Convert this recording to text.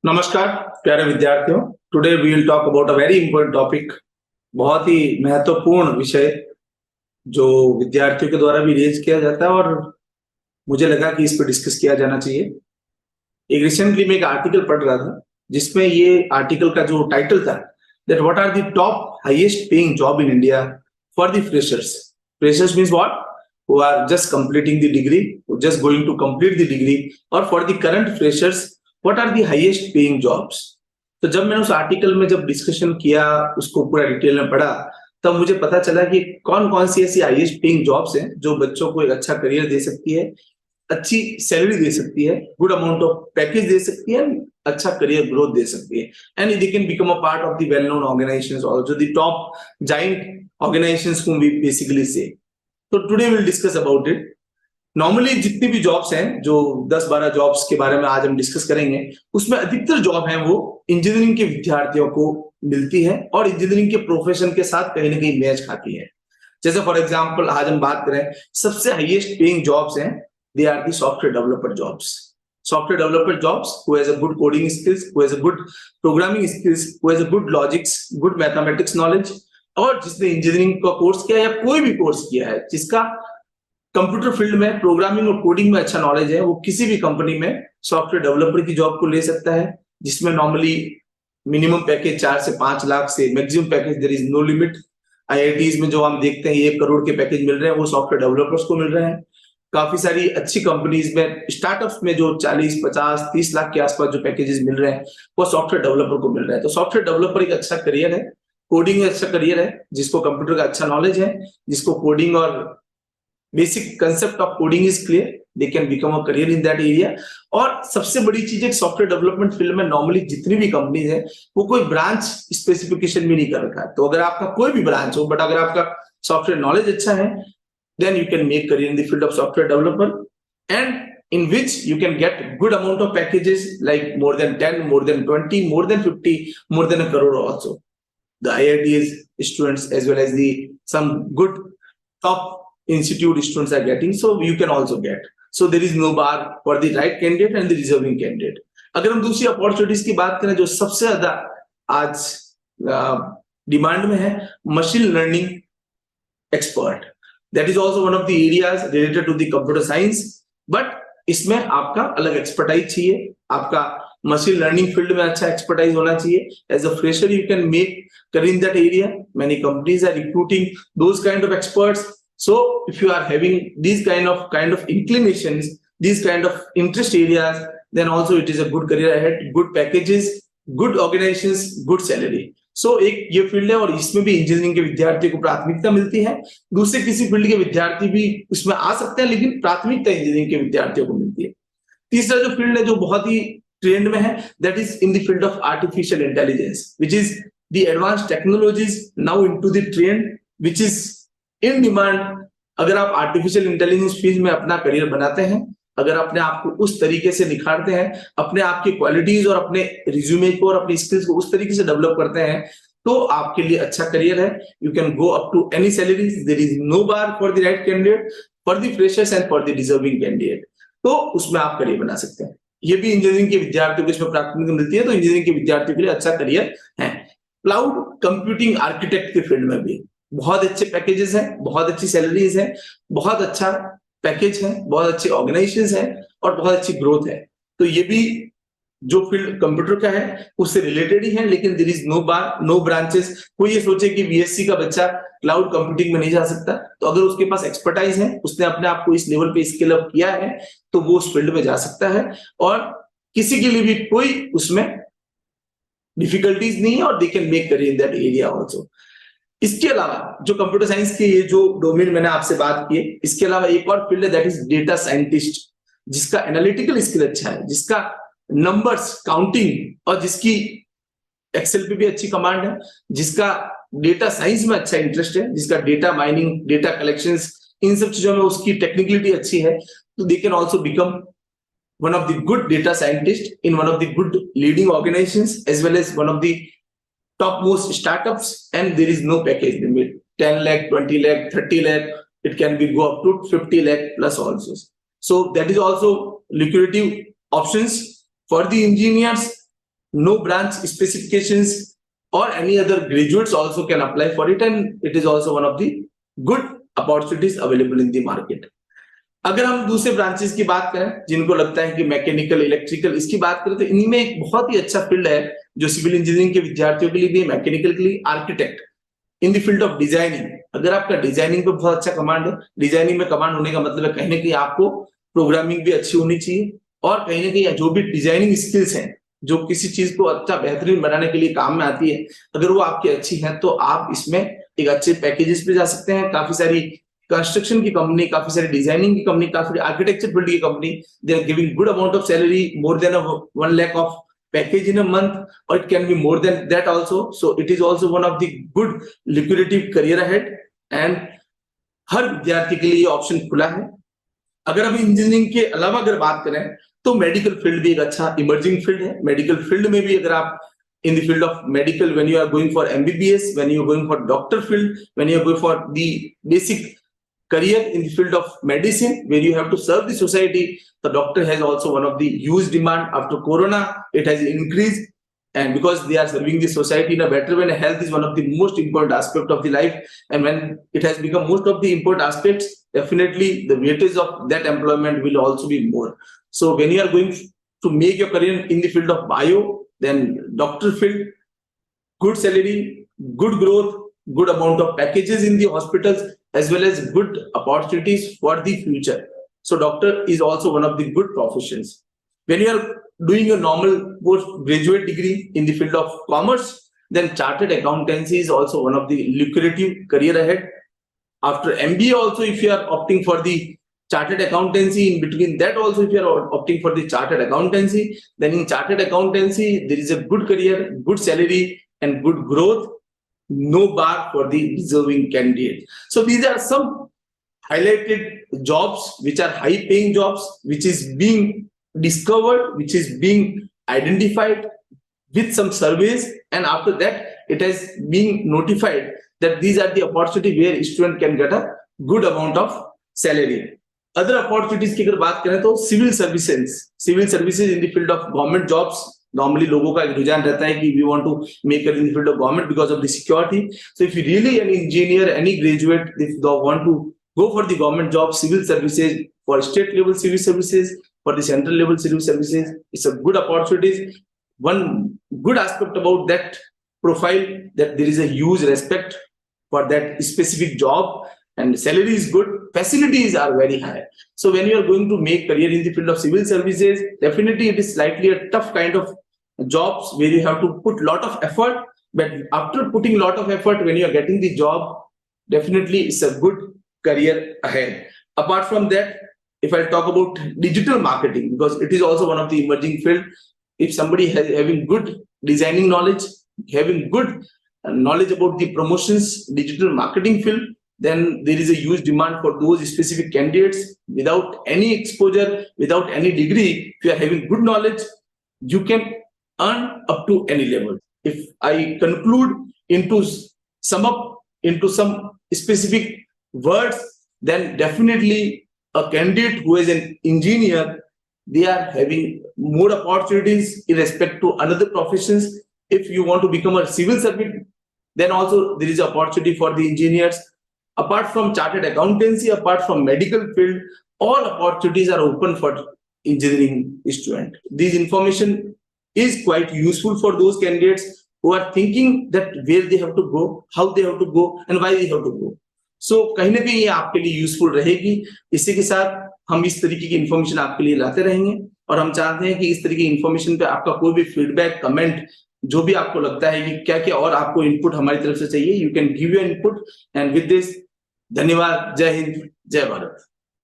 नमस्कार प्यारे विद्यार्थियों। Today we will talk about a very important topic. बहुत ही महत्वपूर्ण विषय जो विद्यार्थियों के द्वारा भी रेज किया जाता है और मुझे लगा कि इस पर डिस्कस किया जाना चाहिए। एक रिसेंटली मैं एक आर्टिकल पढ़ रहा था जिसमें ये आर्टिकल का जो टाइटल था that what are the top highest paying job in India for the freshers. Freshers means what? who are just completing the degree, who just going to complete the degree, or for the current freshers what are the highest paying jobs। तो जब मैंने उस article में जब discussion किया, उसको पूरा detail में पढ़ा, तब मुझे पता चला कि कौन कौन सी ऐसी हाईएस्ट पेइंग जॉब्स हैं जो बच्चों को एक अच्छा करियर दे सकती है, अच्छी सैलरी दे सकती है, गुड अमाउंट ऑफ पैकेज दे सकती है, अच्छा करियर ग्रोथ दे सकती है, and they can become a part of the well known organisations also the top giant organisations whom we basically say। तो today will discuss about it. Normally जितनी भी jobs हैं, जो 10-12 जॉब्स के बारे में आज हम डिस्कस करेंगे, उसमें अधिकतर जॉब है वो इंजीनियरिंग के विद्यार्थियों को मिलती है और इंजीनियरिंग के प्रोफेशन के साथ कहीं ना कहीं मैच खाती है। जैसे फॉर एग्जांपल आज हम बात करें, सबसे हाईएस्ट पेइंग जॉब्स हैं, they are the software developer jobs. Software developer jobs who has a good coding skills, who has a good programming skills, who has a good logics, good mathematics knowledge, और जिसने engineering का course किया या कोई भी course किया है, जिसका कंप्यूटर फील्ड में प्रोग्रामिंग और कोडिंग में अच्छा नॉलेज है, वो किसी भी कंपनी में सॉफ्टवेयर डेवलपर की जॉब को ले सकता है, जिसमें नॉर्मली मिनिमम पैकेज 4 से 5 लाख से maximum package there is no limit. IITs में जो हम देखते हैं 1 करोड़ के पैकेज मिल रहे हैं, वो सॉफ्टवेयर डेवलपर्स को मिल रहे हैं। काफी सारी अच्छी कंपनीज में, स्टार्टअप्स में जो 40, 50, 30 लाख के आसपास जो पैकेजेस मिल रहे हैं, वो सॉफ्टवेयर डेवलपर को मिल रहे हैं। तो सॉफ्टवेयर डेवलपर एक अच्छा करियर है, कोडिंग में अच्छा करियर है, जिसको कंप्यूटर का अच्छा नॉलेज है, जिसको कोडिंग और basic concept of coding is clear, they can become a career in that area. और सबसे बड़ी चीज है, सॉफ्टवेयर डेवलपमेंट फील्ड में नॉर्मली जितनी भी कंपनीज है, वो कोई ब्रांच स्पेसिफिकेशन भी नहीं कर रखा है। तो अगर आपका कोई भी ब्रांच हो, बट अगर आपका सॉफ्टवेयर नॉलेज अच्छा है, then you can make career in the field of software developer, and in which you can get good amount of packages like more than 10, more than 20, more than 50, more than a crore also. The IITs students as well as the some good top institute students are getting, so you can also get. So there is no bar for the right candidate and the deserving candidate। अगर हम दूसरी opportunities की बात करें, जो सबसे ज्यादा आज डिमांड में है, machine learning expert. That is also one of the areas related to the computer science, but इसमें आपका अलग एक्सपर्टाइज चाहिए, आपका मशीन लर्निंग फील्ड में अच्छा एक्सपर्टाइज होना चाहिए। As a fresher you can make career in that area. Many companies are recruiting those kind of experts. So if you are having these kind of inclinations, these kind of interest areas, then also it is a good career ahead, good packages, good organizations, good salary। सो एक ये field है और इसमें भी engineering के विद्यार्थियों को प्राथमिकता मिलती है। दूसरे किसी फील्ड के विद्यार्थी भी उसमें आ सकते हैं, लेकिन प्राथमिकता इंजीनियरिंग के विद्यार्थियों को मिलती है। तीसरा जो फील्ड है, जो बहुत ही ट्रेंड में है, that is in the field of artificial intelligence, which is the advance technologies now into the trend, which is in demand. अगर आप आर्टिफिशियल इंटेलिजेंस फील्ड में अपना करियर बनाते हैं, अगर अपने आप को उस तरीके से निखारते हैं, अपने आप की क्वालिटीज और अपने रिज्यूमे को और अपनी स्किल्स को उस तरीके से डेवलप करते हैं, तो आपके लिए अच्छा करियर है। You can go up to any salaries, there is no bar for the right candidate, for the freshers and for the deserving candidate. तो उसमें आप करियर बना सकते हैं। ये भी इंजीनियरिंग के विद्यार्थियों को इसमें प्राथमिकता मिलती है, तो इंजीनियरिंग के विद्यार्थियों के लिए अच्छा करियर है। क्लाउड कंप्यूटिंग आर्किटेक्ट के फील्ड में भी बहुत अच्छे पैकेजेस हैं, बहुत अच्छी सैलरीज है, बहुत अच्छा पैकेज है, बहुत अच्छे ऑर्गेनाइजेशंस है और बहुत अच्छी ग्रोथ है। तो ये भी जो फील्ड कंप्यूटर का है उससे रिलेटेड ही है, लेकिन there is no bar, no branches. कोई ये सोचे कि बीएससी का बच्चा क्लाउड कंप्यूटिंग में नहीं जा सकता, तो अगर उसके पास एक्सपर्टाइज है, उसने अपने आप को इस लेवल पे स्केल अप किया है, तो वो उस फील्ड में जा सकता है और किसी के लिए भी कोई उसमें डिफिकल्टीज नहीं है, और they can make career in that area also. इसके अलावा जो कंप्यूटर साइंस के ये जो डोमेन मैंने आपसे बात की है, इसके अलावा एक और फील्ड है, दैट इज डेटा साइंटिस्ट, जिसका एनालिटिकल स्किल अच्छा है, जिसका नंबर्स काउंटिंग और जिसकी एक्सेल पे भी अच्छी कमांड है, जिसका डेटा साइंस में अच्छा इंटरेस्ट है, जिसका डेटा माइनिंग, डेटा कलेक्शंस, इन सब चीजों में उसकी टेक्निकलिटी अच्छी है, तो they can also become one of the good data scientists in one of the good leading organizations as well as one of the topmost startups, and there is no package limit, 10 lakh, 20 lakh, 30 lakh, it can be go up to 50 lakh plus also. So that is also lucrative options for the engineers no branch specifications or any other graduates also can apply for it, and it is also one of the good opportunities available in the market. अगर हम दूसरे branches की बात करें जिनको लगता है कि मैकेनिकल इलेक्ट्रिकल इसकी बात करें तो इनमें एक बहुत ही अच्छा फील्ड है जो सिविल इंजीनियरिंग के विद्यार्थियों के लिए भी, मैकेनिकल के लिए architect in the field of designing. अगर आपका डिजाइनिंग पे बहुत अच्छा कमांड है, डिजाइनिंग में कमांड होने का मतलब है कहीं ना कहीं आपको प्रोग्रामिंग भी अच्छी होनी चाहिए, और कहीं ना कहीं जो भी डिजाइनिंग स्किल्स हैं जो किसी चीज को अच्छा बेहतरीन बनाने के लिए काम में आती है, अगर वो आपकी अच्छी है तो आप इसमें एक अच्छे पैकेजेस पे जा सकते हैं। काफी सारी कंस्ट्रक्शन की कंपनी, काफी सारी डिजाइनिंग की कंपनी, काफी आर्किटेक्चर फील्ड की company, they are giving good amount of salary, more than 1 lakh of package in a month, or it can be more than that also. So it is also one of the good lucrative career ahead, and हर विद्यार्थी के लिए ये option खुला है। अगर हम engineering के अलावा अगर बात करें तो मेडिकल फील्ड भी एक अच्छा इमर्जिंग फील्ड है। मेडिकल फील्ड में भी अगर आप in the field of medical, when you are going for MBBS, when you are going for doctor field, when you are going for the basic career in the field of medicine where you have to serve the society, the doctor has also one of the huge demand. After corona it has increased, and because they are serving the society in a better way, and health is one of the most important aspect of the life, and when it has become most of the important aspects, definitely the weightage of that employment will also be more. So when you are going to make your career in the field of bio, then doctor field, good salary, good growth, good amount of packages in the hospitals, as well as good opportunities for the future. So doctor is also one of the good professions. When you are doing a normal postgraduate degree in the field of commerce, then chartered accountancy is also one of the lucrative career ahead. After MBA also, if you are opting for the chartered accountancy, in between that also if you are opting for the chartered accountancy, then in chartered accountancy there is a good career, good salary, and good growth, no bar for the deserving candidate. So these are some highlighted jobs which are high paying jobs, which is being discovered, which is being identified with some surveys, and after that it has been notified that these are the opportunity where student can get a good amount of salary. Other opportunities की अगर बात करें तो civil services in the field of government jobs, normally लोगों का एक रुझान रहता है कि we want to make it in the field of government because of the security. So if you really an engineer, any graduate, if they want to go for the government job, civil services, for state level civil services, for the central level civil services, it's a good opportunities. One good aspect about that profile, that there is a huge respect for that specific job, and salary is good, facilities are very high. So when you are going to make career in the field of civil services, definitely it is slightly a tough kind of jobs where you have to put lot of effort, but after putting lot of effort, when you are getting the job, definitely it's a good career ahead. Apart from that, if I talk about digital marketing, because it is also one of the emerging field, if somebody has having good designing knowledge, having good knowledge about the promotions, digital marketing field, then there is a huge demand for those specific candidates without any exposure, without any degree. If you are having good knowledge, you can earn up to any level. If I conclude into sum up into some specific words, then definitely a candidate who is an engineer, they are having more opportunities in respect to another professions. If you want to become a civil servant, then also there is opportunity for the engineers. Apart from chartered accountancy, apart from medical field, all opportunities are open for engineering student. This information is quite useful for those candidates who are thinking that where they have to go, how they have to go, and why they have to go. So कहीं ना कहीं ये आपके लिए useful रहेगी। इसी के साथ हम इस तरीके की इन्फॉर्मेशन आपके लिए लाते रहेंगे, और हम चाहते हैं कि इस तरीके की इन्फॉर्मेशन पे आपका कोई भी फीडबैक, कमेंट, जो भी आपको लगता है कि क्या क्या और आपको इनपुट हमारी तरफ से चाहिए, you can give your input. And with this, धन्यवाद, जय हिंद, जय भारत।